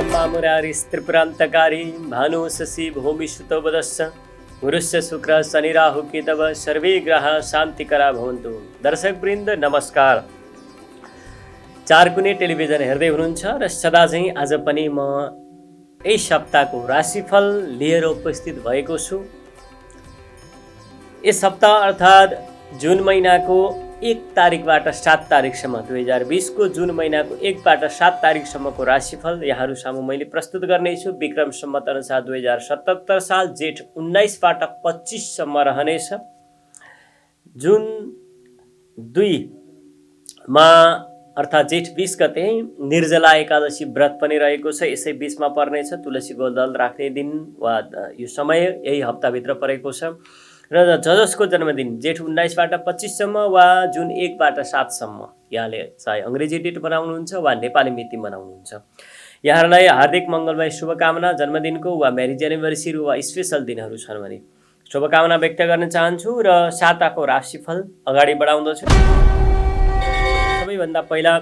ब्रह्मा मुरारिस्त्रिपुरान्तकारी भानु शशि भूमिसुतो वदश्च गुरुश्च शुक्र शनि राहु केतव सर्वे ग्रह शान्तिकरा भवन्तु। दर्शकवृन्द नमस्कार। चारकुने टेलिभिजन हेर्दै हुनुहुन्छ र सदा चाहिँ आज पनि म यस हप्ताको राशिफल लिएर उपस्थित भएको छु। यस हप्ता अर्थात् जुन महिनाको 1 तारिकबाट 7 तारिकसम्म 2020 को जुन महिनाको 1 बाट 7 तारिकसम्मको राशिफल यहाँहरू सामु मैले प्रस्तुत गर्नेछु। विक्रम सम्वत अनुसार 2077 साल जेठ 19 बाट 25 सम्म रहनेछ। जुन 2 मा अर्थात् जेठ 20 गते निर्जला एकादशी व्रत पनि रहेको छ। यसै बीचमा पर्नेछ। तुलसी गोदल राख्ने दिन वा यो समय यही हप्ताभित्र परेको छ र जसको जन्मदिन जेठ 19 बाट 25 सम्म वा जुन 1 बाट 7 सम्म यहाँले चाहे अंग्रेजी डेट मनाउनुहुन्छ वा नेपाली मिति मनाउनुहुन्छ, यहाँहरूलाई हार्दिक मङ्गलमय शुभकामना। जन्मदिनको वा म्यारेज एनिभर्सरी वा स्पेशल दिनहरू छन् भने शुभकामना व्यक्त गर्न चाहन्छु र साताको राशिफल अगाडि बढाउँदछु। सबैभन्दा पहिला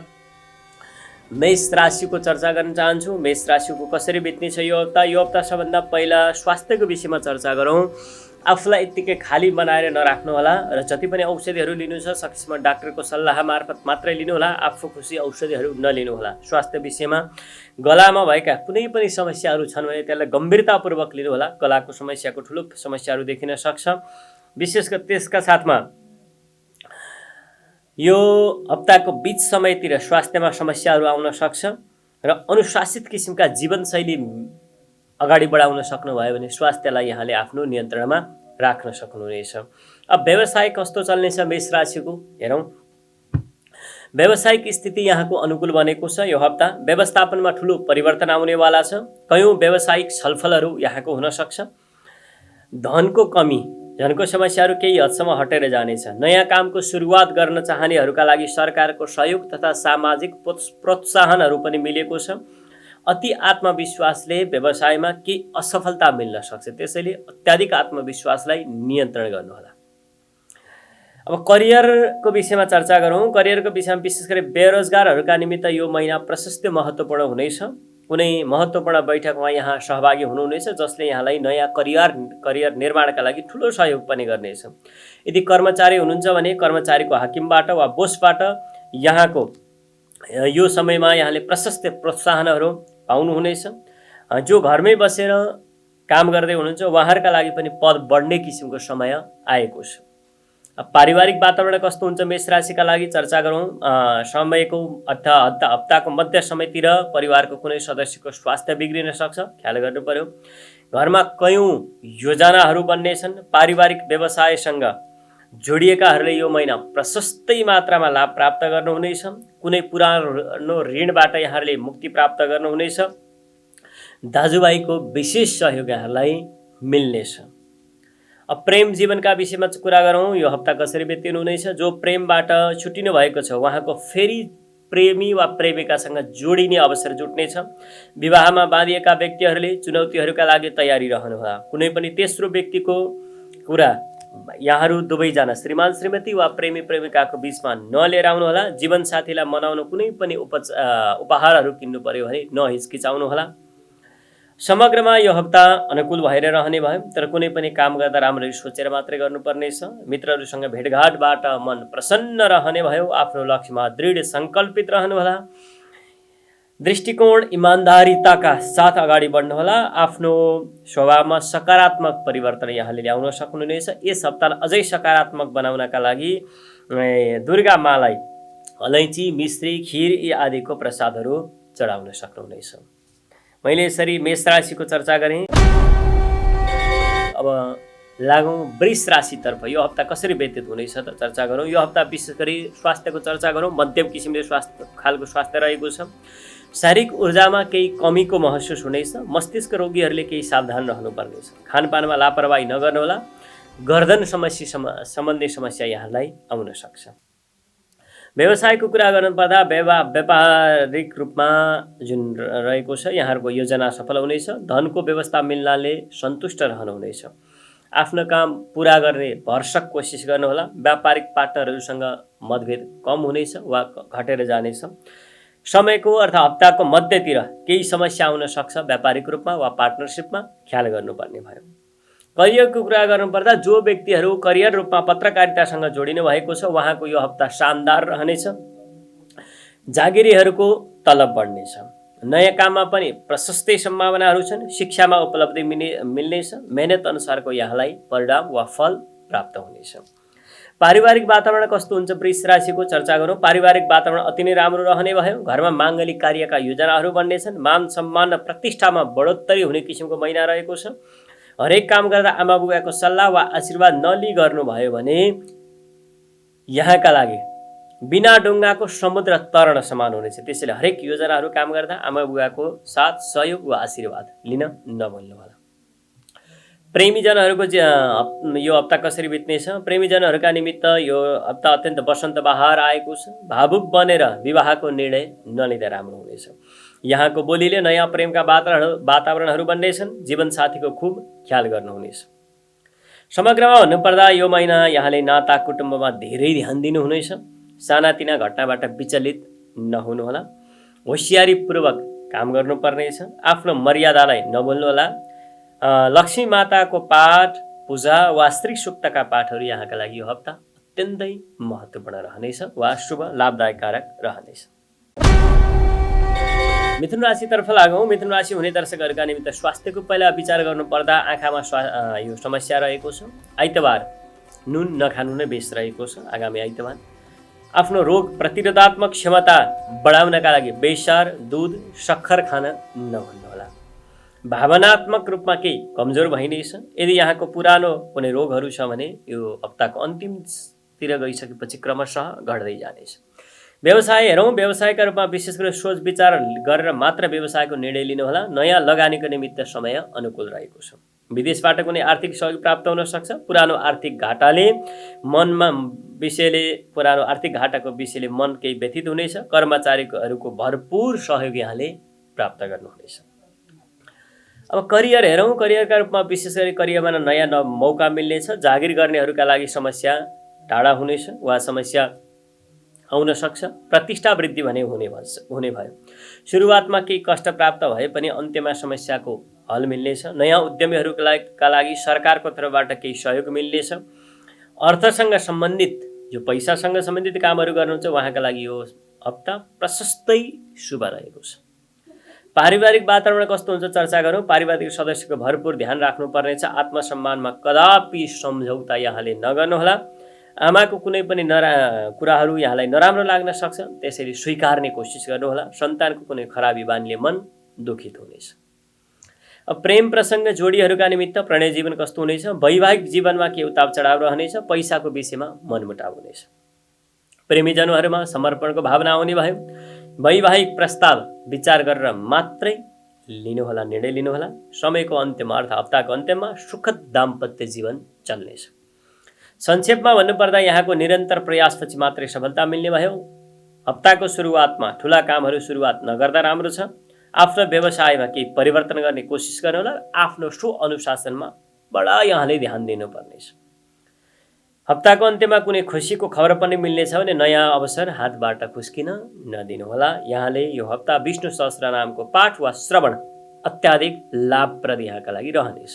मेष राशिको चर्चा गर्न चाहन्छु। मेष राशिको कसरी बित्नेछ यो हप्ता। यो हप्ता सबभन्दा पहिला स्वास्थ्यको विषयमा चर्चा गरौँ। आफूलाई यत्तिकै खाली बनाएर नराख्नु होला र जति पनि औषधिहरू लिनु छ सकेसम्म डाक्टरको सल्लाह मार्फत मात्रै लिनु होला। आफू खुसी औषधिहरू नलिनु होला। स्वास्थ्य विषयमा गलामा भएका कुनै पनि समस्याहरू छन् भने त्यसलाई गम्भीरतापूर्वक लिनु होला। गलाको समस्याको ठुलो समस्याहरू देखिन सक्छ। विशेष गरी त्यसका साथमा यो हप्ताको बीच समयतिर स्वास्थ्यमा समस्याहरू आउन सक्छ र अनुशासित किसिमका जीवनशैली अगाडि बढाउन सक्नुभयो भने स्वास्थ्यलाई यहाँले आफ्नो नियन्त्रणमा राख्न सक्नुहुनेछ। अब व्यवसाय कस्तो चल्नेछ मेष राशिको हेरौँ। व्यावसायिक स्थिति यहाँको अनुकूल बनेको छ। यो हप्ता व्यवस्थापनमा ठुलो परिवर्तन आउनेवाला छ। कयौं व्यावसायिक छलफलहरू यहाँको हुन सक्छ। धनको कमी धनको समस्याहरू केही हदसम्म हटेर जानेछ। नयाँ कामको सुरुवात गर्न चाहनेहरूका लागि सरकारको सहयोग तथा सामाजिक प्रोत्साहनहरू पनि मिलेको छ। अति आत्मविश्वासले व्यवसायमा केही असफलता मिल्न सक्छ। त्यसैले अत्याधिक आत्मविश्वासलाई नियन्त्रण गर्नुहोला। अब करियरको विषयमा चर्चा गरौँ। करियरको विषयमा विशेष गरी बेरोजगारहरूका निमित्त यो महिना प्रशस्त महत्त्वपूर्ण हुनेछ। कुनै महत्त्वपूर्ण बैठकमा यहाँ सहभागी हुनुहुनेछ जसले यहाँलाई नयाँ करियर निर्माणका लागि ठुलो सहयोग पनि गर्नेछ। यदि कर्मचारी हुनुहुन्छ भने कर्मचारीको हाकिमबाट वा बोसबाट यहाँको यो समयमा यहाँले प्रशस्त प्रोत्साहनहरू पाउनुहुनेछ। जो घरमै बसेर काम गर्दै हुनुहुन्छ उहाँहरूका लागि पनि पद बढ्ने किसिमको समय आएको छ। पारिवारिक वातावरण कस्तो हुन्छ मेष राशिका लागि चर्चा गरौँ। समयको हप्ताको मध्य समयतिर परिवारको कुनै सदस्यको स्वास्थ्य बिग्रिन सक्छ, ख्याल गर्नु पर्यो। घरमा कयौं योजनाहरू बन्नेछन्। पारिवारिक व्यवसायसँग जोडिएकाहरूले यो महिना प्रशस्तै मात्रामा लाभ प्राप्त गर्नुहुनेछ। कुनै पुरानो ऋणबाट यहाँहरूले मुक्ति प्राप्त गर्नुहुनेछ। दाजुभाइको विशेष सहयोग यहाँलाई मिल्नेछ। अब प्रेम जीवनका विषयमा कुरा गरौँ। यो हप्ता कसरी बित्नु हुनेछ। जो प्रेमबाट छुटिनु भएको छ उहाँको फेरि प्रेमी वा प्रेमिकासँग जोडिने अवसर जुट्नेछ। विवाहमा बाँधिएका व्यक्तिहरूले चुनौतीहरूका लागि तयारी रहनुहोला। कुनै पनि तेस्रो व्यक्तिको कुरा यहाँहरू दुवैजना श्रीमान श्रीमती वा प्रेमी प्रेमिकाको बीचमा नलिएर आउनुहोला। जीवनसाथीलाई मनाउन कुनै पनि उपहारहरू किन्नु पर्यो भने नहिचकिचाउनुहोला। समग्रमा यो हप्ता अनुकूल भएर रहने भयो, तर कुनै पनि काम गर्दा राम्ररी सोचेर मात्रै गर्नुपर्नेछ। मित्रहरूसँग भेटघाटबाट मन प्रसन्न रहने भयो। आफ्नो लक्ष्यमा दृढ सङ्कल्पित रहनुहोला। दृष्टिकोण इमान्दारिताका साथ अगाडि बढ्नुहोला। आफ्नो स्वभावमा सकारात्मक परिवर्तन यहाँले ल्याउन सक्नुहुनेछ। यस हप्तालाई अझै सकारात्मक बनाउनका लागि दुर्गा मालाई अलैँची मिश्री खिर यी आदिको प्रसादहरू चढाउन सक्नुहुनेछ। मैले यसरी मेष राशिको चर्चा गरेँ। अब लागौँ वृष राशितर्फ। यो हप्ता कसरी व्यतीत हुनेछ त चर्चा गरौँ। यो हप्ता विशेष गरी स्वास्थ्यको चर्चा गरौँ। मध्यम किसिमले स्वास्थ्य रहेको छ। शारीरिक ऊर्जामा केही कमीको महसुस हुनेछ। मस्तिष्क रोगीहरूले केही सावधान रहनुपर्नेछ। खानपानमा लापरवाही नगर्नुहोला। गर्दन सम्बन्धी समस्या यहाँलाई आउन सक्छ। व्यवसायको कुरा गर्नुपर्दा व्यापारिक रूपमा जुन रहेको छ यहाँहरूको योजना सफल हुनेछ। धनको व्यवस्था मिल्नाले सन्तुष्ट रहनुहुनेछ। आफ्नो काम पूरा गर्ने भरसक कोसिस गर्नुहोला। व्यापारिक पार्टनरहरूसँग मतभेद कम हुनेछ वा घटेर जानेछ। समयको अर्थात् हप्ताको मध्यतिर केही समस्या आउन सक्छ व्यापारिक रूपमा वा पार्टनरसिपमा, ख्याल गर्नुपर्ने भयो। करियरको कुरा गर्नुपर्दा जो व्यक्तिहरू करियर रूपमा पत्रकारितासँग जोडिनु भएको छ उहाँको यो हप्ता शानदार रहनेछ। जागिरीहरूको तलब बढ्नेछ। नयाँ काममा पनि प्रशस्तै सम्भावनाहरू छन्। शिक्षामा उपलब्धि मिल्नेछ। मेहनत अनुसारको यहाँलाई परिणाम वा फल प्राप्त हुनेछ। पारिवारिक वातावरण कस्तो हुन्छ वृष राशिको चर्चा गरौँ। पारिवारिक वातावरण अति नै राम्रो रहने भयो। घरमा माङ्गलिक कार्यका योजनाहरू बन्नेछन्। मान सम्मान र प्रतिष्ठामा बढोत्तरी हुने किसिमको महिना रहेको छ। हरेक काम गर्दा आमा बुबाको सल्लाह वा आशीर्वाद नलिई गर्नुभयो भने यहाँका लागि बिना डुङ्गाको समुद्र तरण समान हुनेछ। त्यसैले हरेक योजनाहरू काम गर्दा आमा बुबाको साथ सहयोग वा आशीर्वाद लिन नभुल्नुहोला। प्रेमीजनहरूको यो हप्ता कसरी बित्नेछ? प्रेमीजनहरूका निमित्त यो हप्ता अत्यन्त वसन्त बहार आएको छ। भावुक बनेर विवाहको निर्णय नलिँदा राम्रो हुनेछ। यहाँको बोलीले नयाँ प्रेमका वातावरणहरू बन्नेछन्। जीवनसाथीको खुब ख्याल गर्नुहुनेछ। समग्रमा भन्नुपर्दा यो महिना यहाँले नाता कुटुम्बमा धेरै ध्यान दिनुहुनेछ। सानातिना घटनाबाट विचलित नहुनुहोला। होसियारीपूर्वक काम गर्नुपर्नेछ। आफ्नो मर्यादालाई नभुल्नुहोला। लक्ष्मी माताको पाठ, पूजा वा स्त्री सूक्तका पाठहरू यहाँका लागि यो हप्ता अत्यन्तै महत्त्वपूर्ण रहनेछ वा शुभ लाभदायक कारक रहनेछ। मिथुन राशितर्फ लागौँ। मिथुन राशि हुने दर्शकहरूका निमित्त स्वास्थ्यको पहिला विचार गर्नुपर्दा आँखामा यो समस्या रहेको छ। आइतबार नुन नखानु नै बेस रहेको छ। आगामी आइतबार आफ्नो रोग प्रतिरोधात्मक क्षमता बढाउनका लागि बेसार, दूध, सक्खर खान नभुल्नुहोला। भावनात्मक रूपमा केही कमजोर भइनेछ। यदि यहाँको पुरानो कुनै रोगहरू छ भने यो हप्ताको अन्तिमतिर गइसकेपछि क्रमशः घट्दै जानेछ। व्यवसाय हेरौँ। व्यवसायका रूपमा विशेष गरी सोच विचार गरेर मात्र व्यवसायको निर्णय लिनुहोला। नयाँ लगानीको निमित्त समय अनुकूल रहेको छ। विदेशबाट कुनै आर्थिक सहयोग प्राप्त हुन सक्छ। पुरानो आर्थिक घाटाको विषयले मन केही व्यथित हुनेछ। कर्मचारीहरूको भरपूर सहयोग यहाँले प्राप्त गर्नुहुनेछ। अब करियर हेरौँ। करियरका रूपमा विशेष गरी करियरमा नयाँ मौका मिल्नेछ। जागिर गर्नेहरूका लागि समस्या टाढा हुनेछ वा समस्या आउन सक्छ। प्रतिष्ठा वृद्धि भने हुने भयो। सुरुवातमा केही कष्ट प्राप्त भए पनि अन्त्यमा समस्याको हल मिल्नेछ। नयाँ उद्यमीहरूका लागि सरकारको तर्फबाट केही सहयोग मिल्नेछ। अर्थसँग सम्बन्धित जो पैसासँग सम्बन्धित कामहरू गर्नुहुन्छ उहाँका लागि यो हप्ता प्रशस्तै शुभ रहेको छ। पारिवारिक वातावरण कस्तो हुन्छ चर्चा गरौँ। पारिवारिक सदस्यको भरपूर ध्यान राख्नुपर्नेछ। आत्मसम्मानमा कदापि सम्झौता यहाँले नगर्नुहोला। आमाको कुनै पनि कुराहरू यहाँलाई नराम्रो लाग्न सक्छ। त्यसैले स्वीकार्ने कोसिस गर्नुहोला। सन्तानको कुनै खराबी बानीले मन दुखित हुनेछ। अब प्रेम प्रसङ्ग जोडीहरूका निमित्त प्रणय जीवन कस्तो हुनेछ? वैवाहिक जीवनमा के उतार चढाव रहनेछ। पैसाको विषयमा मनमुटाव हुनेछ। प्रेमीजनहरूमा समर्पणको भावना आउने भयो। वैवाहिक प्रस्ताव विचार गरेर मात्रै लिनुहोला, निर्णय लिनुहोला। समयको अन्त्यमा अर्थात् हप्ताको अन्त्यमा सुखद दाम्पत्य जीवन चल्नेछ। संक्षेपमा भन्नुपर्दा यहाँको निरन्तर प्रयासपछि मात्रै सफलता मिल्ने भयो। हप्ताको सुरुवातमा ठुला कामहरू सुरुवात नगर्दा राम्रो छ। आफ्नो व्यवसायमा केही परिवर्तन गर्ने कोसिस गर्नुहोला। आफ्नो अनुशासनमा बडा यहाँले ध्यान दिनुपर्नेछ। हप्ताको अन्त्यमा कुनै खुसीको खबर पनि मिल्नेछ भने नयाँ अवसर हातबाट खुस्किन नदिनुहोला। यहाँले यो हप्ता विष्णु सहस्त्रनामको पाठ वा श्रवण अत्याधिक लाभप्रद यहाँका लागि रहनेछ।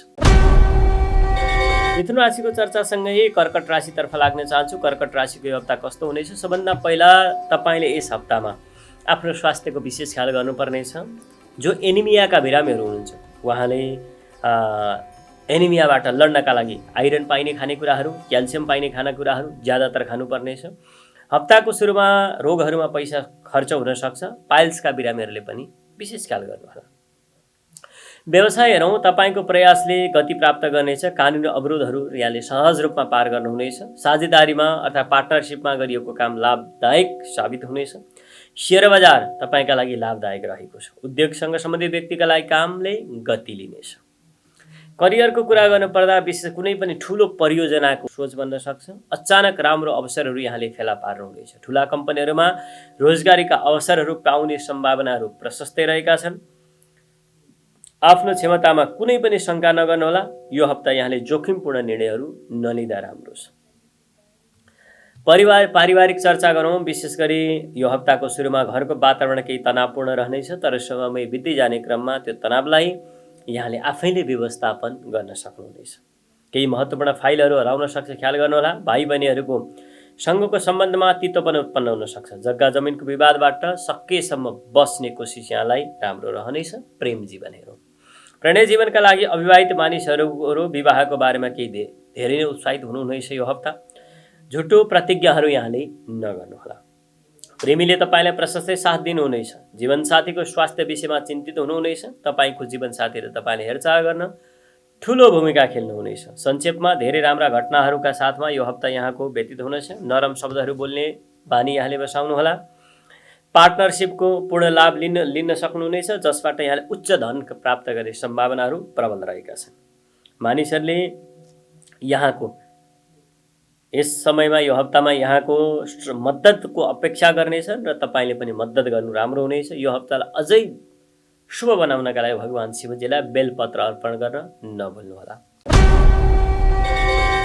मिथुन राशिको चर्चासँगै कर्कट राशितर्फ लाग्न चाहन्छु। कर्कट राशिको यो हप्ता कस्तो हुनेछ? सबभन्दा पहिला तपाईँले यस हप्तामा आफ्नो स्वास्थ्यको विशेष ख्याल गर्नुपर्नेछ। जो एनिमियाका बिरामीहरू हुनुहुन्छ उहाँले एनिमियाबाट लड्नका लागि आइरन पाइने खानेकुराहरू, क्याल्सियम पाइने खानेकुराहरू ज्यादातर खानुपर्नेछ। हप्ताको सुरुमा रोगहरूमा पैसा खर्च हुन सक्छ। पाइल्सका बिरामीहरूले पनि विशेष ख्याल गर्नुहोला। व्यवसाय हेरौँ। तपाईँको प्रयासले गति प्राप्त गर्नेछ। कानुनी अवरोधहरू यहाँले सहज रूपमा पार गर्नुहुनेछ। साझेदारीमा अर्थात् पार्टनरसिपमा गरिएको काम लाभदायक साबित हुनेछ। सेयर बजार तपाईँका लागि लाभदायक रहेको छ। उद्योगसँग सम्बन्धित व्यक्तिका लागि कामले गति लिनेछ। करियरको कुरा गर्नुपर्दा विशेष कुनै पनि ठुलो परियोजनाको सोच बन्न सक्छ। अचानक राम्रो अवसरहरू यहाँले फेला पार्नुहुनेछ। ठुला कम्पनीहरूमा रोजगारीका अवसरहरू पाउने सम्भावनाहरू प्रशस्तै रहेका छन्। आफ्नो क्षमतामा कुनै पनि शङ्का नगर्नुहोला। यो हप्ता यहाँले जोखिमपूर्ण निर्णयहरू नलिँदा राम्रो छ। पारिवारिक चर्चा गरौँ। विशेष गरी यो हप्ताको सुरुमा घरको वातावरण केही तनावपूर्ण रहनेछ, तर समय बित्दै जाने क्रममा त्यो तनावलाई यहाँले आफैले व्यवस्थापन गर्न सक्नुहुनेछ। केही महत्त्वपूर्ण फाइलहरू हराउन सक्छ, ख्याल गर्नुहोला। भाइ बहिनीहरूको सँगको सम्बन्धमा तितोपन उत्पन्न हुन सक्छ। जग्गा जमिनको विवादबाट सकेसम्म बस्ने कोसिस यहाँलाई राम्रो रहनेछ। प्रेम जीवन हेरौँ। प्रणय जीवनका लागि अविवाहित मानिसहरू विवाहको बारेमा केही धेरै नै उत्साहित हुनुहुनेछ यो हप्ता। झुटो प्रतिज्ञाहरू यहाँले नगर्नुहोला। प्रेमीले तपाईँलाई प्रशस्तै साथ दिनुहुनेछ। जीवनसाथीको स्वास्थ्य विषयमा चिन्तित हुनुहुनेछ। तपाईँको जीवनसाथीले तपाईँले हेरचाह गर्न ठुलो भूमिका खेल्नुहुनेछ। संक्षेपमा धेरै राम्रा घटनाहरूका साथमा यो हप्ता यहाँको व्यतीत हुनेछ। नरम शब्दहरू बोल्ने बानी यहाँले बसाउनुहोला। पार्टनरसिपको पूर्ण लाभ लिन सक्नुहुनेछ, जसबाट यहाँले उच्च धन प्राप्त गर्ने सम्भावनाहरू प्रबल रहेका छन्। मानिसहरूले यहाँको यस समयमा यो हप्तामा यहाँको मद्दतको अपेक्षा गर्नेछन् र तपाईँले पनि मद्दत गर्नु राम्रो हुनेछ। यो हप्तालाई अझै शुभ बनाउनका लागि भगवान शिवजीलाई बेलपत्र अर्पण गर्न नभुल्नुहोला।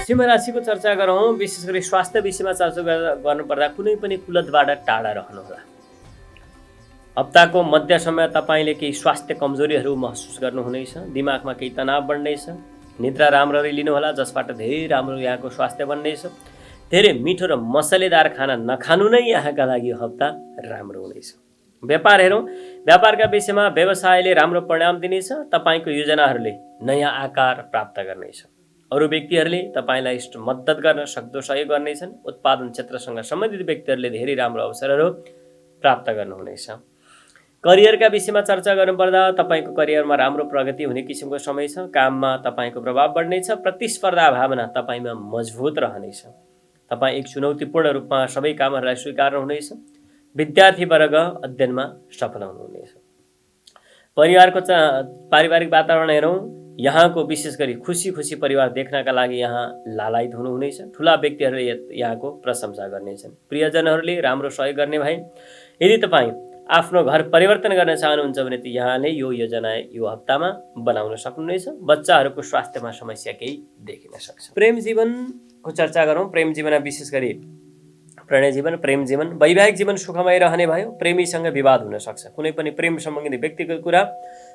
सिंह राशिको चर्चा गरौँ। विशेष गरी स्वास्थ्य विषयमा चर्चा गर्नुपर्दा कुनै पनि कुलतबाट टाढा रहनुहोला। हप्ताको मध्य समय तपाईँले केही स्वास्थ्य कमजोरीहरू महसुस गर्नुहुनेछ। दिमागमा केही तनाव बढ्नेछ। निद्रा राम्ररी लिनुहोला, जसबाट धेरै राम्रो यहाँको स्वास्थ्य बन्नेछ। धेरै मिठो र मसलेदार खाना नखानु नै यहाँका लागि यो हप्ता राम्रो हुनेछ। व्यापार हेरौँ। व्यापारका विषयमा व्यवसायले राम्रो परिणाम दिनेछ। तपाईँको योजनाहरूले नयाँ आकार प्राप्त गर्नेछ। अरू व्यक्तिहरूले तपाईँलाई मद्दत गर्न सक्दो सहयोग गर्नेछन्। उत्पादन क्षेत्रसँग सम्बन्धित व्यक्तिहरूले धेरै राम्रो अवसरहरू प्राप्त गर्नुहुनेछ। करियरका विषयमा चर्चा गर्नुपर्दा तपाईँको करियरमा राम्रो प्रगति हुने किसिमको समय छ। काममा तपाईँको प्रभाव बढ्नेछ। प्रतिस्पर्धा भावना तपाईँमा मजबुत रहनेछ। तपाईँ एक चुनौतीपूर्ण रूपमा सबै कामहरूलाई स्वीकार्नुहुनेछ। विद्यार्थी वर्ग अध्ययनमा सफल हुनुहुनेछ। पारिवारिक वातावरण हेरौँ। यहाँको विशेष गरी खुसी परिवार देख्नका लागि यहाँ लालायित हुनुहुनेछ। ठुला व्यक्तिहरूले यहाँको प्रशंसा गर्नेछन्। प्रियजनहरूले राम्रो सहयोग गर्ने भए। यदि तपाईँ आफ्नो घर परिवर्तन गर्न चाहनुहुन्छ भने यहाँले यो योजना यो हप्तामा बनाउन सक्नुहुनेछ। बच्चाहरूको स्वास्थ्यमा समस्या केही देखिन सक्छ। प्रेम जीवनको चर्चा गरौँ। प्रेम जीवनमा विशेष गरी प्रणय जीवन, प्रेम जीवन, वैवाहिक जीवन सुखमय रहने भयो। प्रेमीसँग विवाद हुन सक्छ। कुनै पनि प्रेम सम्बन्धी व्यक्तिगत कुरा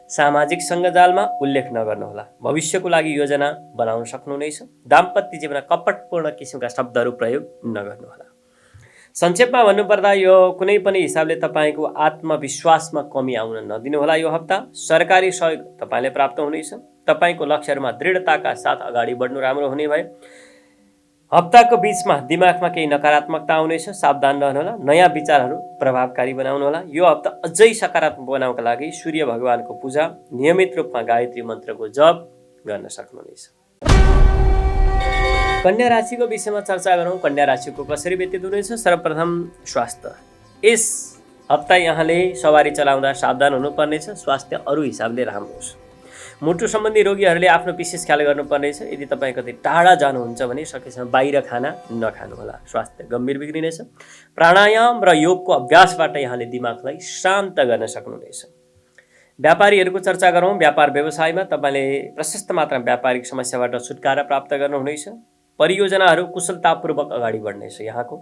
सामाजिक सञ्जालमा उल्लेख नगर्नुहोला। भविष्यको लागि योजना बनाउन सक्नुहुनेछ। दाम्पत्य जीवनमा कपटपूर्ण किसिमका शब्दहरू प्रयोग नगर्नुहोला। संक्षेपमा भन्नुपर्दा यो कुनै पनि हिसाबले तपाईँको आत्मविश्वासमा कमी आउन नदिनुहोला। यो हप्ता सरकारी सहयोग तपाईँले प्राप्त हुनेछ। तपाईँको लक्ष्यहरूमा दृढताका साथ अगाडि बढ्नु राम्रो हुने भए। हप्ताको बीचमा दिमागमा केही नकारात्मकता आउनेछ, सावधान रहनुहोला। नयाँ विचारहरू प्रभावकारी बनाउनुहोला। यो हप्ता अझै सकारात्मक बनाउनका लागि सूर्य भगवानको पूजा, नियमित रूपमा गायत्री मन्त्रको जप गर्न सक्नुहुनेछ। कन्या राशिको विषयमा चर्चा गरौँ। कन्या राशिको कसरी व्यतीत हुनेछ? सर्वप्रथम स्वास्थ्य। यस हप्ता यहाँले सवारी चलाउँदा सावधान हुनुपर्नेछ। स्वास्थ्य अरू हिसाबले राम्रो होस्। मुटु सम्बन्धी रोगीहरूले आफ्नो विशेष ख्याल गर्नुपर्नेछ। यदि तपाईँ कतै टाढा जानुहुन्छ भने सकेसम्म बाहिर खाना नखानुहोला। स्वास्थ्य गम्भीर बिग्रिनेछ। प्राणायाम र योगको अभ्यासबाट यहाँले दिमागलाई शान्त गर्न सक्नुहुनेछ। व्यापारीहरूको चर्चा गरौँ। व्यापार व्यवसायमा तपाईँले प्रशस्त मात्रामा व्यापारिक समस्याबाट छुटकारा प्राप्त गर्नुहुनेछ। परियोजनाहरू कुशलतापूर्वक अगाडि बढ्नेछ। यहाँको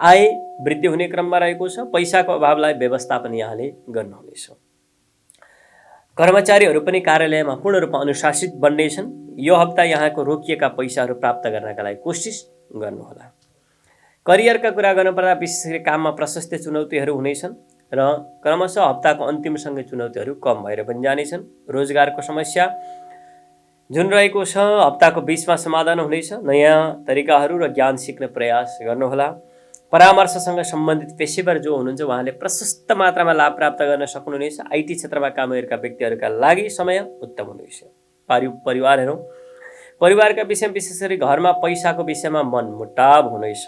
आय वृद्धि हुने क्रममा रहेको छ। पैसाको अभावलाई व्यवस्थापन यहाँले गर्नुहुनेछ। कर्मचारीहरू पनि कार्यालयमा पूर्ण रूपमा अनुशासित बन्नेछन्। यो हप्ता यहाँको रोकिएका पैसाहरू प्राप्त गर्नका लागि कोसिस गर्नुहोला। करियरका कुरा गर्नुपर्दा विशेष गरी काममा प्रशस्त चुनौतीहरू हुनेछन् र क्रमशः हप्ताको अन्तिमसँगै चुनौतीहरू कम भएर पनि जानेछन्। रोजगारको समस्या जुन रहेको छ हप्ताको बीचमा समाधान हुनेछ। नयाँ तरिकाहरू र ज्ञान सिक्ने प्रयास गर्नुहोला। परामर्शसँग सम्बन्धित पेशेवर जो हुनुहुन्छ उहाँले प्रशस्त मात्रामा लाभ प्राप्त गर्न सक्नुहुनेछ। आइटी क्षेत्रमा काम गरेका व्यक्तिहरूका लागि समय उत्तम हुनेछ। परिवार हेरौँ। परिवारका विषयमा विशेष गरी घरमा पैसाको विषयमा मनमुटाव हुनेछ।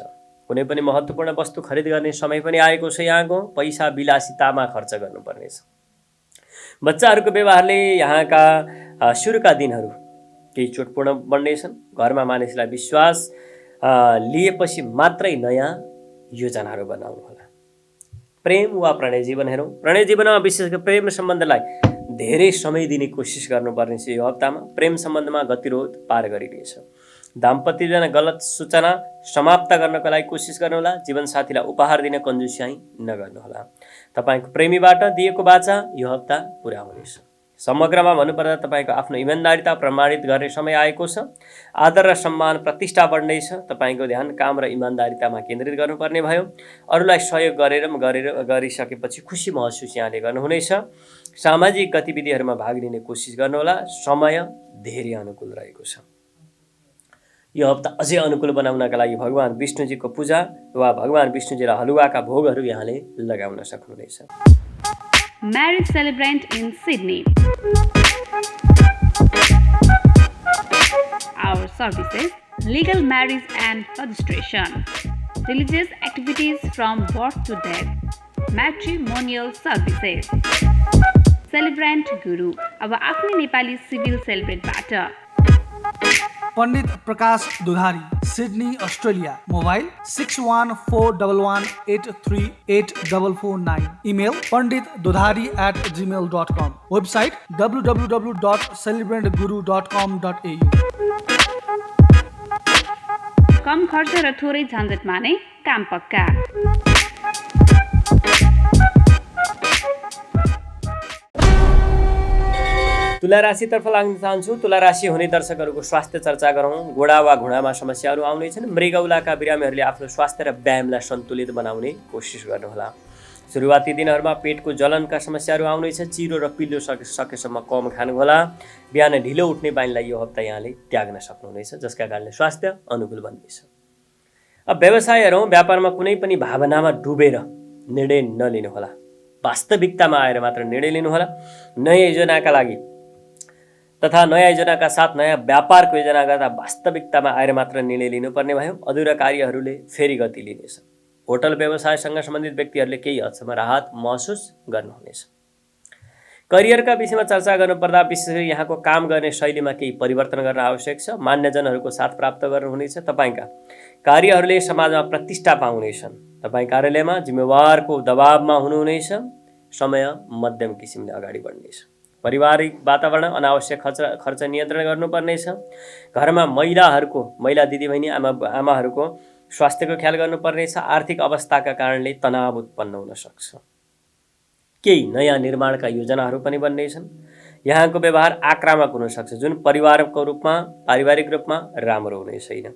कुनै पनि महत्त्वपूर्ण वस्तु खरिद गर्ने समय पनि आएको छ। यहाँको पैसा विलासितामा खर्च गर्नुपर्नेछ। बच्चाहरूको व्यवहारले यहाँका सुरुका दिनहरू केही चोटपूर्ण बन्नेछन्। घरमा मानिसलाई विश्वास लिएपछि मात्रै नयाँ योजनाहरू बनाउनुहोला। प्रेम वा प्रणय जीवन हेरौँ। प्रणय जीवनमा विशेष गरी प्रेम सम्बन्धलाई धेरै समय दिने कोसिस गर्नुपर्ने छ। यो हप्तामा प्रेम सम्बन्धमा गतिरोध पार गरिनेछ। दाम्पत्य जीवनमा गलत सूचना समाप्त गर्नको लागि कोसिस गर्नुहोला। जीवनसाथीलाई उपहार दिने कन्जुस्याइ नगर्नुहोला। तपाईँको प्रेमीबाट दिएको वाचा यो हप्ता पुरा हुनेछ। समग्रमा भन्नुपर्दा तपाईँको आफ्नो इमान्दारिता प्रमाणित गर्ने समय आएको छ। आदर र सम्मान प्रतिष्ठा बढ्नेछ। तपाईँको ध्यान काम र इमान्दारितामा केन्द्रित गर्नुपर्ने भयो। अरूलाई सहयोग गरिसकेपछि खुसी महसुस यहाँले गर्नुहुनेछ। सामाजिक गतिविधिहरूमा भाग लिने कोसिस गर्नुहोला। समय धेरै अनुकूल रहेको छ। यो हप्ता अझै अनुकूल बनाउनका लागि भगवान विष्णुजीको पूजा वा भगवान विष्णुजीलाई हलुवाका भोगहरू यहाँले लगाउन सक्नुहुनेछ। Marriage celebrant in Sydney. Our services: legal marriage and registration, religious activities from birth to death, matrimonial services. Celebrant Guru. अब आफ्नै नेपाली सिभिल सेलिब्रेटबाट pandit Prakash Dudhari, Sydney, Australia. Mobile 6141838449। Email panditdudhari@gmail.com। Website www.celebrantguru.com.au। कम खर्च र थोरै झन्झटमा नै काम पक्का। तुला राशितर्फ लाग्न चाहन्छु। तुला राशि हुने दर्शकहरूको स्वास्थ्य चर्चा गरौँ। घोडा वा घुँडामा समस्याहरू आउनेछन्। मृगौलाका बिरामीहरूले आफ्नो स्वास्थ्य र व्यायामलाई सन्तुलित बनाउने कोसिस गर्नुहोला। सुरुवाती दिनहरूमा पेटको जलनका समस्याहरू आउनेछ। चिरो र पिल्लो सकेसम्म कम खानुहोला। बिहान ढिलो उठ्ने बानीलाई यो हप्ता यहाँले त्याग्न सक्नुहुनेछ, जसका कारणले स्वास्थ्य अनुकूल बन्नेछ। अब व्यवसाय हेरौँ। व्यापारमा कुनै पनि भावनामा डुबेर निर्णय नलिनुहोला। वास्तविकतामा आएर मात्र निर्णय लिनुहोला। नयाँ योजनाका लागि तथा नयाँ योजनाका साथ नयाँ व्यापारको योजना गर्दा वास्तविकतामा आएर मात्र निर्णय लिनुपर्ने भयो। अधुरा कार्यहरूले फेरि गति लिनेछ। होटल व्यवसायसँग सम्बन्धित व्यक्तिहरूले केही हदसम्म राहत महसुस गर्नुहुनेछ। करियरका विषयमा चर्चा गर्नुपर्दा विशेष गरी यहाँको काम गर्ने शैलीमा केही परिवर्तन गर्न आवश्यक छ। मान्यजनहरूको साथ प्राप्त गर्नुहुनेछ। तपाईँका कार्यहरूले समाजमा प्रतिष्ठा पाउनेछन्। तपाईँ कार्यालयमा जिम्मेवारको दबावमा हुनुहुनेछ। समय मध्यम किसिमले अगाडि बढ्नेछ। पारिवारिक वातावरण अनावश्यक खर्च नियन्त्रण गर्नुपर्नेछ। घरमा महिला दिदीबहिनी आमाहरूको स्वास्थ्यको ख्याल गर्नुपर्नेछ। आर्थिक अवस्थाका कारणले तनाव उत्पन्न हुन सक्छ। केही नयाँ निर्माणका योजनाहरू पनि बन्नेछन्। यहाँको व्यवहार आक्रामक हुन सक्छ, जुन पारिवारिक रूपमा राम्रो हुने छैन।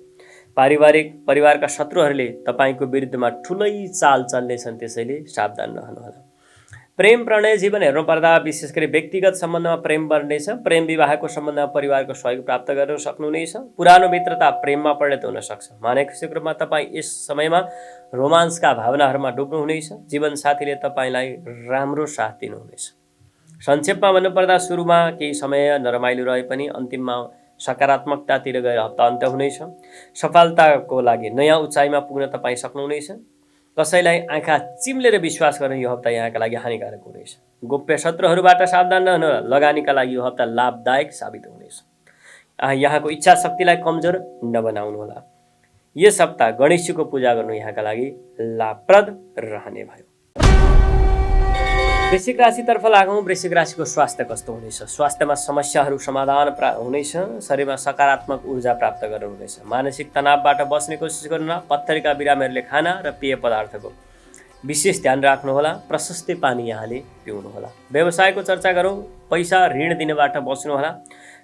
परिवारका शत्रुहरूले तपाईँको विरुद्धमा ठुलै चाल चल्नेछन्, त्यसैले सावधान रहनुहोला। प्रेम प्रणय जीवन हेर्नुपर्दा विशेष गरी व्यक्तिगत सम्बन्धमा प्रेम बढ्नेछ। प्रेम विवाहको सम्बन्धमा परिवारको सहयोग प्राप्त गर्न सक्नुहुनेछ। पुरानो मित्रता प्रेममा परिणत हुन सक्छ। मानसिक रूपमा तपाईँ यस समयमा रोमान्सका भावनाहरूमा डुब्नुहुनेछ। जीवनसाथीले तपाईँलाई राम्रो साथ दिनुहुनेछ। संक्षेपमा भन्नुपर्दा सुरुमा केही समय नरमाइलो रहे पनि अन्तिममा सकारात्मकतातिर गएर हप्ता अन्त्य हुनेछ। सफलताको लागि नयाँ उचाइमा पुग्न तपाईँ सक्नुहुनेछ। कसैलाई आँखा चिम्लेर विश्वास गर्न यो हप्ता यहाँका लागि हानिकारक हुनेछ। गोप्य शत्रुहरूबाट सावधान रहनु। लगानीका लागि यो हप्ता लाभदायक साबित हुनेछ। यहाँको इच्छा शक्तिलाई कमजोर नबनाउनुहोला। यस हप्ता गणेशजीको पूजा गर्नु यहाँका लागि लाभप्रद रहने भयो। वृश्चिक राशितर्फ लागौँ। वृश्चिक राशिको स्वास्थ्य कस्तो हुनेछ? स्वास्थ्यमा समस्याहरू समाधान हुनेछ। शरीरमा सकारात्मक ऊर्जा प्राप्त गर्नुहुनेछ। मानसिक तनावबाट बस्ने कोसिस गर्नुहोला। पत्थरका बिरामीहरूले खाना र पेय पदार्थको विशेष ध्यान राख्नुहोला। प्रशस्तै पानी यहाँले पिउनुहोला। व्यवसायको चर्चा गरौँ। पैसा ऋण दिनबाट बस्नुहोला।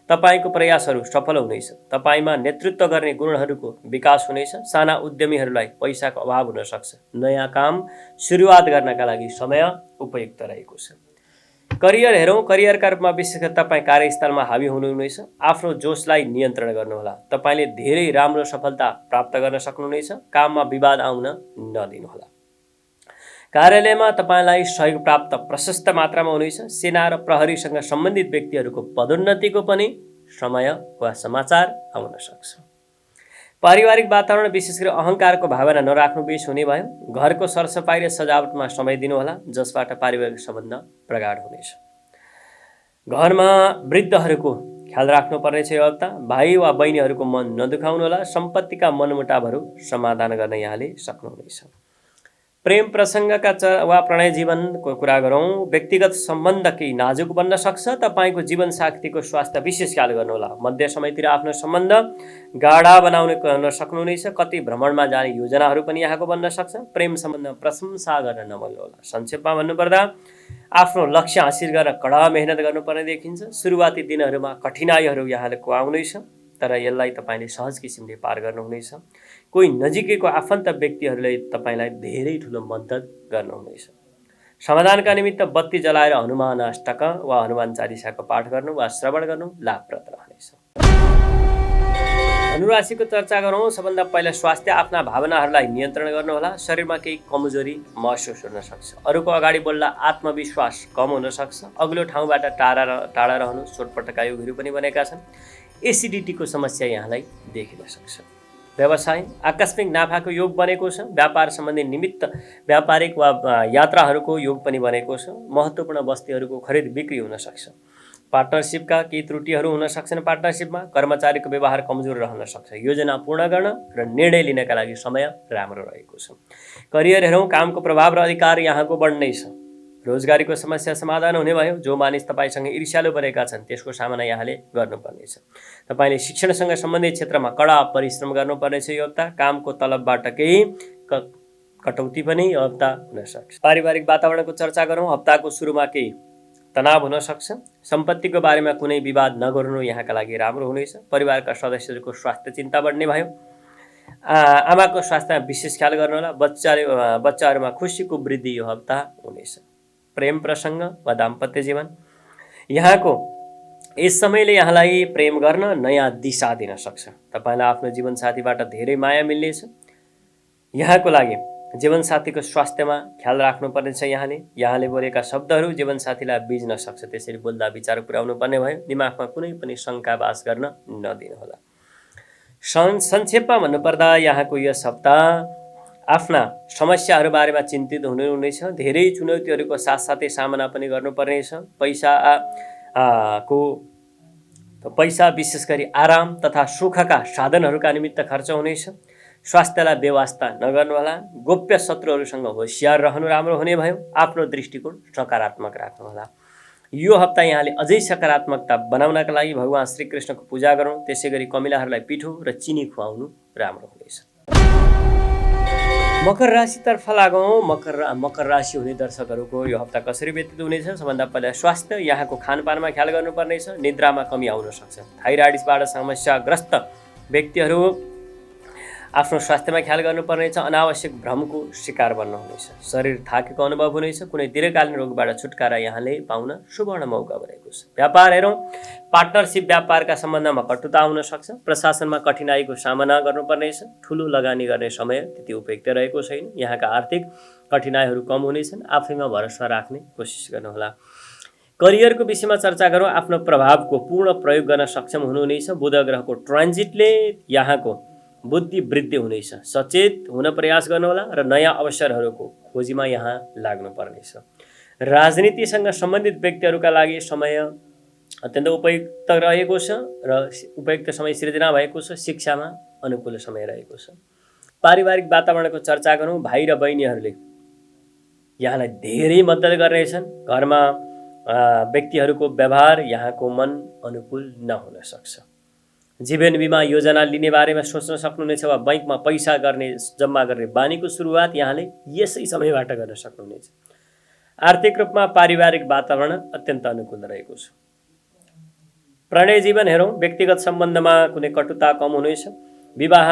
तपाईँको प्रयासहरू सफल हुनेछ। तपाईँमा नेतृत्व गर्ने गुणहरूको विकास हुनेछ। साना उद्यमीहरूलाई पैसाको अभाव हुन सक्छ। नयाँ काम सुरुवात गर्नका लागि समय उपयुक्त रहेको छ। करियर हेरौँ। करियरका रूपमा विशेष गरी तपाईँ कार्यस्थलमा हावी हुनुहुनेछ। आफ्नो जोसलाई नियन्त्रण गर्नुहोला। तपाईँले धेरै राम्रो सफलता प्राप्त गर्न सक्नुहुनेछ। काममा विवाद आउन नदिनुहोला। कार्यालयमा तपाईँलाई सहयोग प्राप्त प्रशस्त मात्रामा हुनेछ। सेना र प्रहरीसँग सम्बन्धित व्यक्तिहरूको पदोन्नतिको पनि समय वा समाचार आउन सक्छ। पारिवारिक वातावरण विशेष गरी अहङ्कारको भावना नराख्नु बेस हुने भयो। घरको सरसफाइ र सजावटमा समय दिनुहोला, जसबाट पारिवारिक सम्बन्ध प्रगाढ हुनेछ। घरमा वृद्धहरूको ख्याल राख्नुपर्नेछ यो हप्ता। भाइ वा बहिनीहरूको मन नदुखाउनुहोला। सम्पत्तिका मनमुटावहरू समाधान गर्न यहाँले सक्नुहुनेछ। प्रेम प्रसङ्गका वा प्रणय जीवनको कुरा गरौँ, व्यक्तिगत सम्बन्ध केही नाजुक बन्न सक्छ। तपाईँको जीवन साथीको स्वास्थ्य विशेष ख्याल गर्नुहोला। मध्य समयतिर आफ्नो सम्बन्ध गाढा बनाउन सक्नुहुनेछ। कति भ्रमणमा जाने योजनाहरू पनि यहाँको बन्न सक्छ। प्रेम सम्बन्धमा प्रशंसा गर्न नभुल्नुहोला। संक्षेपमा भन्नुपर्दा आफ्नो लक्ष्य हासिल गरेर कडा मेहनत गर्नुपर्ने देखिन्छ। सुरुवाती दिनहरूमा कठिनाइहरू यहाँको आउनेछ, तर यसलाई तपाईँले सहज किसिमले पार गर्नुहुनेछ। कोही नजिकैको आफन्त व्यक्तिहरूले तपाईँलाई धेरै ठुलो मद्दत गर्नुहुनेछ। समाधानका निमित्त बत्ती जलाएर हनुमान अष्टक वा हनुमान चालिसाको पाठ गर्नु वा श्रवण गर्नु लाभप्रद रहनेछ। धनुराशिको चर्चा गरौँ। सबभन्दा पहिला स्वास्थ्य, आफ्ना भावनाहरूलाई नियन्त्रण गर्नुहोला। शरीरमा केही कमजोरी महसुस हुन सक्छ। अरूको अगाडि बोल्दा आत्मविश्वास कम हुन सक्छ। अग्लो ठाउँबाट टाढा रहनु। चोटपटका योगहरू पनि बनेका छन्। एसिडिटीको समस्या यहाँलाई देखिन सक्छ। व्यवसाय, आकस्मिक नाफाको योग बनेको छ। व्यापार सम्बन्धी निमित्त व्यापारिक वा यात्राहरूको योग पनि बनेको छ। महत्त्वपूर्ण वस्तुहरूको खरिद बिक्री हुन सक्छ। पार्टनरसिपका केही त्रुटिहरू हुन सक्छन्। पार्टनरसिपमा कर्मचारीको व्यवहार कमजोर रहन सक्छ। योजना पूर्ण गर्न र निर्णय लिनका लागि समय राम्रो रहेको छ। करियर हेरौँ। कामको प्रभाव र अधिकार यहाँको बढ्नेछ। रोजगारीको समस्या समाधान हुने भयो। जो मानिस तपाईँसँग ईर्ष्यालु बनेका छन् त्यसको सामना यहाँले गर्नुपर्नेछ। तपाईँले शिक्षणसँग सम्बन्धित क्षेत्रमा कडा परिश्रम गर्नुपर्नेछ। यो हप्ता कामको तलबबाट केही कटौती पनि यो हप्ता हुन सक्छ। पारिवारिक वातावरणको चर्चा गरौँ। हप्ताको सुरुमा केही तनाव हुन सक्छ। सम्पत्तिको बारेमा कुनै विवाद नगर्नु यहाँका लागि राम्रो हुनेछ। परिवारका सदस्यहरूको स्वास्थ्य चिन्ता बढ्ने भयो। आमाको स्वास्थ्यमा विशेष ख्याल गर्नुहोला। बच्चाहरूमा खुसीको वृद्धि यो हप्ता हुनेछ। प्रेम प्रसङ्ग वा दाम्पत्य जीवन, यहाँको यस समयले यहाँलाई प्रेम गर्न नयाँ दिशा दिन सक्छ। तपाईँलाई आफ्नो जीवनसाथीबाट धेरै माया मिल्नेछ। यहाँको लागि जीवनसाथीको स्वास्थ्यमा ख्याल राख्नुपर्नेछ। यहाँले बोलेका शब्दहरू जीवनसाथीलाई बिज्न सक्छ। त्यसरी बोल्दा विचार पुर्याउनु पर्ने भयो। दिमागमा कुनै पनि शङ्का बास गर्न नदिनुहोला। संक्षेपमा भन्नुपर्दा यहाँको यस हप्ता आफ्ना समस्याहरू बारेमा चिन्तित हुनुहुनेछ। धेरै चुनौतीहरूको साथसाथै सामना पनि गर्नुपर्नेछ। पैसा विशेष गरी आराम तथा सुखका साधनहरूका निमित्त खर्च हुनेछ। स्वास्थ्यलाई बेवास्ता नगर्नुहोला। गोप्य शत्रुहरूसँग होसियार रहनु राम्रो हुने भयो। आफ्नो दृष्टिकोण सकारात्मक राख्नुहोला। यो हप्ता यहाँले अझै सकारात्मकता बनाउनका लागि भगवान श्रीकृष्णको पूजा गरौँ। त्यसै गरी कमिलाहरूलाई पिठो र चिनी खुवाउनु राम्रो हुनेछ। मकर राशितर्फ लागौँ। मकर राशि हुने दर्शकहरूको यो हप्ता कसरी व्यतीत हुनेछ? सबभन्दा पहिला स्वास्थ्य, यहाँको खानपानमा ख्याल गर्नुपर्नेछ। निद्रामा कमी आउन सक्छ। थाइराइडबाट समस्याग्रस्त व्यक्तिहरू आफ्नो स्वास्थ्यमा ख्याल गर्नुपर्नेछ। अनावश्यक भ्रमको शिकार बन्नुहुनेछ। शरीर थाकेको अनुभव हुनेछ। कुनै दीर्घकालीन रोगबाट छुटकारा यहाँले पाउन सुवर्ण मौका बनेको छ। व्यापार हेरौँ। पार्टनरसिप व्यापारका सम्बन्धमा कटुता हुन सक्छ। प्रशासनमा कठिनाइको सामना गर्नुपर्नेछ। ठुलो लगानी गर्ने समय त्यति उपयुक्त रहेको छैन। यहाँका आर्थिक कठिनाइहरू कम हुनेछन्। आफैमा भरोसा राख्ने कोसिस गर्नुहोला। करियरको विषयमा चर्चा गरौँ। आफ्नो प्रभावको पूर्ण प्रयोग गर्न सक्षम हुनुहुनेछ। बुध ग्रहको ट्रान्जिटले यहाँको बुद्धि वृद्धि हुनेछ। सचेत हुन प्रयास गर्नुहोला र नयाँ अवसरहरूको खोजीमा यहाँ लाग्नुपर्नेछ। राजनीतिसँग सम्बन्धित व्यक्तिहरूका लागि समय अत्यन्त उपयुक्त रहेको छ र उपयुक्त समय सृजना भएको छ। शिक्षामा अनुकूल समय रहेको छ। पारिवारिक वातावरणको चर्चा गरौँ। भाइ र बहिनीहरूले यहाँलाई धेरै मद्दत गर्नेछन्। घरमा व्यक्तिहरूको व्यवहार यहाँको मन अनुकूल नहुन सक्छ। जीवन बिमा योजना लिने बारेमा सोच्न सक्नुहुनेछ वा बैंकमा पैसा जम्मा गर्ने बानीको सुरुवात यहाँले यसै समयबाट गर्न सक्नुहुनेछ। आर्थिक रूपमा पारिवारिक वातावरण अत्यन्त अनुकूल रहेको छ। प्रणय जीवन हेरौँ। व्यक्तिगत सम्बन्धमा कुनै कटुता कम हुनेछ। विवाह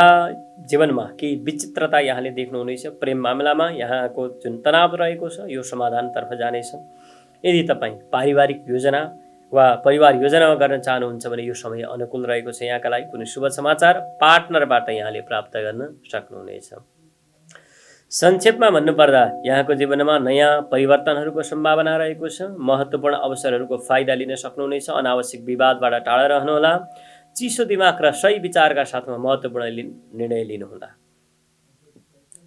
जीवनमा केही विचित्रता यहाँले देख्नुहुनेछ। प्रेम मामलामा यहाँको जुन तनाव रहेको छ यो समाधानतर्फ जानेछ। यदि तपाईँ पारिवारिक योजना वा परिवार योजना गर्न चाहनुहुन्छ भने यो समय अनुकूल रहेको छ। यहाँका लागि कुनै शुभ समाचार पार्टनरबाट यहाँले प्राप्त गर्न सक्नुहुनेछ। संक्षेपमा भन्नुपर्दा यहाँको जीवनमा नयाँ परिवर्तनहरूको सम्भावना रहेको छ। महत्त्वपूर्ण अवसरहरूको फाइदा लिन सक्नुहुनेछ। अनावश्यक विवादबाट टाढा रहनुहोला। चिसो दिमाग र सही विचारका साथमा महत्त्वपूर्ण निर्णय लिनुहोला।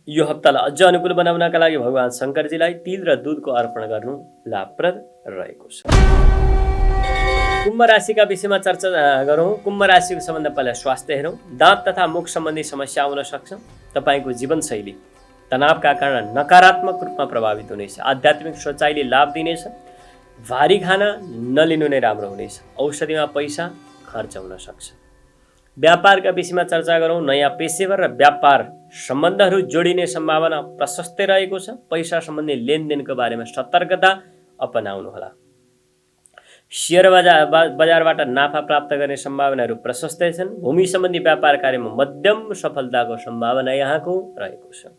यो हप्तालाई अझ अनुकूल बनाउनका लागि भगवान शङ्करजीलाई तिल र दुधको अर्पण गर्नु लाभप्रद रहेको छ। कुम्भ राशिका विषयमा चर्चा गरौँ। कुम्भ राशिको सम्बन्ध पहिला स्वास्थ्य हेरौँ। दाँत तथा मुख सम्बन्धी समस्या आउन सक्छ। तपाईँको जीवनशैली तनावका कारण नकारात्मक रूपमा प्रभावित हुनेछ। आध्यात्मिक सोचाइले लाभ दिनेछ। भारी खाना नलिनु नै राम्रो हुनेछ। औषधिमा पैसा खर्च हुन सक्छ। व्यापारका विषयमा चर्चा गरौँ। नयाँ पेशेवर र व्यापार सम्बन्धहरू जोडिने सम्भावना प्रशस्तै रहेको छ। पैसा सम्बन्धी लेनदेनको बारेमा सतर्कता अपनाउनुहोला। शेयर बजारबाट नाफा प्राप्त गर्ने सम्भावनाहरू प्रशस्तै छन्। भूमि सम्बन्धी व्यापार कार्यमा मध्यम सफलताको सम्भावना यहाँको रहेको छ।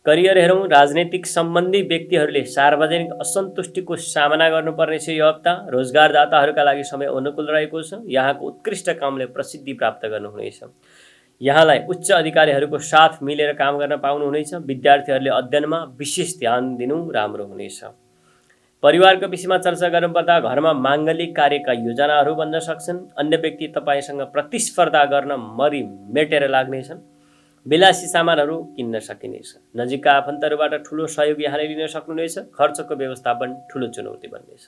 करियर हेरौँ। राजनीतिक सम्बन्धी व्यक्तिहरूले सार्वजनिक असन्तुष्टिको सामना गर्नुपर्ने छ। यो हप्ता रोजगारदाताहरूका लागि समय अनुकूल रहेको छ। यहाँको उत्कृष्ट कामले प्रसिद्धि प्राप्त गर्नुहुनेछ। यहाँलाई उच्च अधिकारीहरूको साथ मिलेर काम गर्न पाउनुहुनेछ। विद्यार्थीहरूले अध्ययनमा विशेष ध्यान दिनु राम्रो हुनेछ। परिवारको विषयमा चर्चा गर्नुपर्दा घरमा माङ्गलिक कार्यका योजनाहरू बन्न सक्छन्। अन्य व्यक्ति तपाईँसँग प्रतिस्पर्धा गर्न मरि मेटेर लाग्नेछन्। विलासी सामानहरू किन्न सकिनेछ। नजिकका आफन्तहरूबाट ठुलो सहयोग यहाँले लिन सक्नुहुनेछ। खर्चको व्यवस्थापन ठुलो चुनौती बन्नेछ।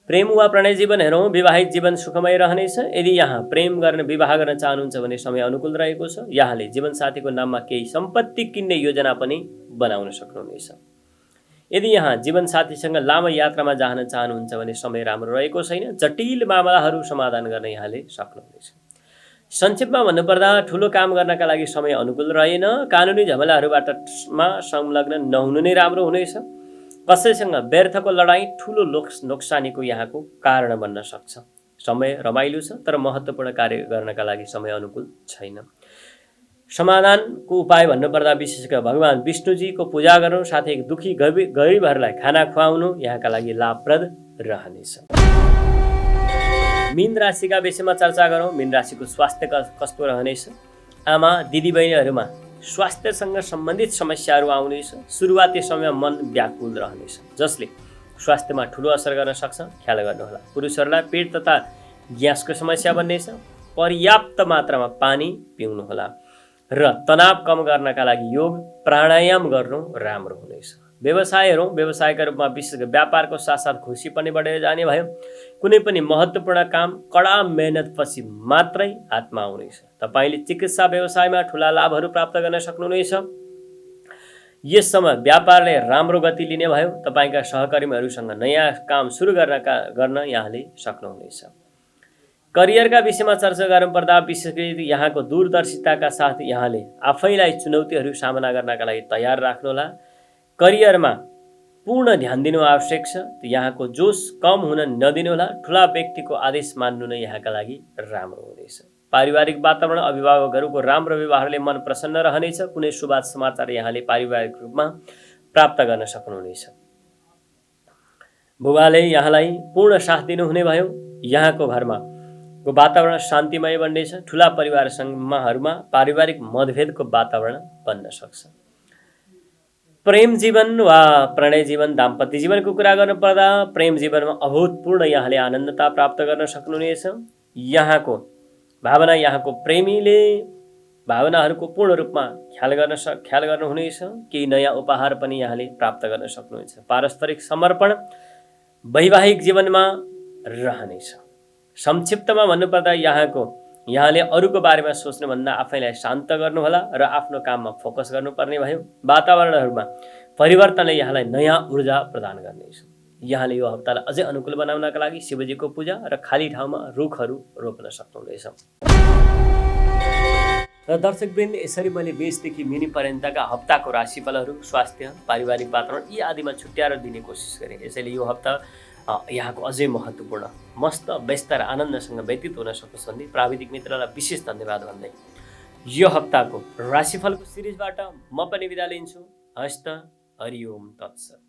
प्रेम वा प्रणय जीवन हेरौँ। विवाहित जीवन सुखमय रहनेछ। यदि यहाँ प्रेम गर्न विवाह गर्न चाहनुहुन्छ भने समय अनुकूल रहेको छ। यहाँले जीवनसाथीको नाममा केही सम्पत्ति किन्ने योजना पनि बनाउन सक्नुहुनेछ। यदि यहाँ जीवनसाथीसँग लामो यात्रामा जान चाहनुहुन्छ भने समय राम्रो रहेको छैन। जटिल मामलाहरू समाधान गर्न यहाँले सक्नुहुनेछ। संक्षेपमा भन्नुपर्दा ठुलो काम गर्नका लागि समय अनुकूल रहेन। कानुनी झमेलाहरूबाट संलग्न नहुनु नै राम्रो हुनेछ। कसैसँग व्यर्थको लडाईँ ठुलो नोक्सानीको यहाँको कारण बन्न सक्छ। समय रमाइलो छ तर महत्त्वपूर्ण कार्य गर्नका लागि समय अनुकूल छैन। समाधानको उपाय भन्नुपर्दा विशेष गरी भगवान विष्णुजीको पूजा गर्नु, साथै दुखी गरिबहरूलाई खाना खुवाउनु यहाँका लागि लाभप्रद रहनेछ। मीन राशिका विषयमा चर्चा गरौँ। मीन राशिको स्वास्थ्य कस्तो रहनेछ? आमा दिदीबहिनीहरूमा स्वास्थ्यसँग सम्बन्धित समस्याहरू आउनेछ। सुरुवाती समयमा मन व्याकुल रहनेछ जसले स्वास्थ्यमा ठुलो असर गर्न सक्छ। ख्याल गर्नुहोला। पुरुषहरूलाई पेट तथा ग्यासको समस्या बन्नेछ। पर्याप्त मात्रामा पानी पिउनुहोला र तनाव कम गर्नका लागि योग प्राणायाम गर्नु राम्रो हुनेछ। व्यवसायहरू व्यवसायका रूपमा विशेष गरी व्यापारको साथसाथ खुसी पनि बढेर जाने भयो। कुनै पनि महत्त्वपूर्ण काम कडा मेहनतपछि मात्रै हातमा आउनेछ। तपाईँले चिकित्सा व्यवसायमा ठुला लाभहरू प्राप्त गर्न सक्नुहुनेछ। यस समय व्यापारले राम्रो गति लिने भयो। तपाईँका सहकर्मीहरूसँग नयाँ काम सुरु गर्न यहाँले सक्नुहुनेछ। करियरका विषयमा चर्चा गर्नुपर्दा विशेष गरी यहाँको दूरदर्शिताका साथ यहाँले आफैलाई चुनौतीहरू सामना गर्नका लागि तयार राख्नुहोला। करियरमा पूर्ण ध्यान दिनु आवश्यक छ। यहाँको जोस कम हुन नदिनुहोला। ठुला व्यक्तिको आदेश मान्नु नै यहाँका लागि राम्रो हुनेछ। पारिवारिक वातावरण अभिभावकहरूको राम्रो व्यवहारले मन प्रसन्न रहनेछ। कुनै शुभ समाचार यहाँले पारिवारिक रूपमा प्राप्त गर्न सक्नुहुनेछ। बुबाले यहाँलाई पूर्ण साथ दिनुहुने भयो। यहाँको घरमा को वातावरण शान्तिमय बन्नेछ। ठुला परिवारसँगमा पारिवारिक मतभेदको वातावरण बन्न सक्छ। प्रेम जीवन वा प्रणय जीवन दाम्पत्य जीवनको कुरा गर्नुपर्दा प्रेम जीवनमा अभूतपूर्ण यहाँले आनन्दता प्राप्त गर्न सक्नुहुनेछ। यहाँको भावना यहाँको प्रेमीले भावनाहरूको पूर्ण रूपमा ख्याल गर्नुहुनेछ। केही नयाँ उपहार पनि यहाँले प्राप्त गर्न सक्नुहुनेछ। पारस्परिक समर्पण वैवाहिक जीवनमा रहनेछ। संक्षिप्तमा भन्नुपर्दा यहाँले अरूको बारेमा सोच्नुभन्दा आफैलाई शान्त गर्नुहोला र आफ्नो काममा फोकस गर्नुपर्ने भयो। वातावरणहरूमा परिवर्तनले यहाँलाई नयाँ ऊर्जा प्रदान गर्नेछ। यहाँले यो हप्तालाई अझै अनुकूल बनाउनका लागि शिवजीको पूजा र खाली ठाउँमा रुखहरू रोप्न सक्नुहुनेछ। र दर्शकवृन्द, यसरी मैले मेषदेखि मिनी पर्यन्तका हप्ताको राशिफलहरू, स्वास्थ्य, पारिवारिक वातावरण यी आदिमा छुट्याएर दिने कोसिस गरेँ। यसैले यो हप्ता यहाँको अझै महत्त्वपूर्ण, मस्त, व्यस्त र आनन्दसँग व्यतीत हुन सकोस् भन्दै प्राविधिक मित्रलाई विशेष धन्यवाद भन्दै यो हप्ताको राशिफलको सिरिजबाट म पनि बिदा लिन्छु। हस्त, हरिओम तत्सत।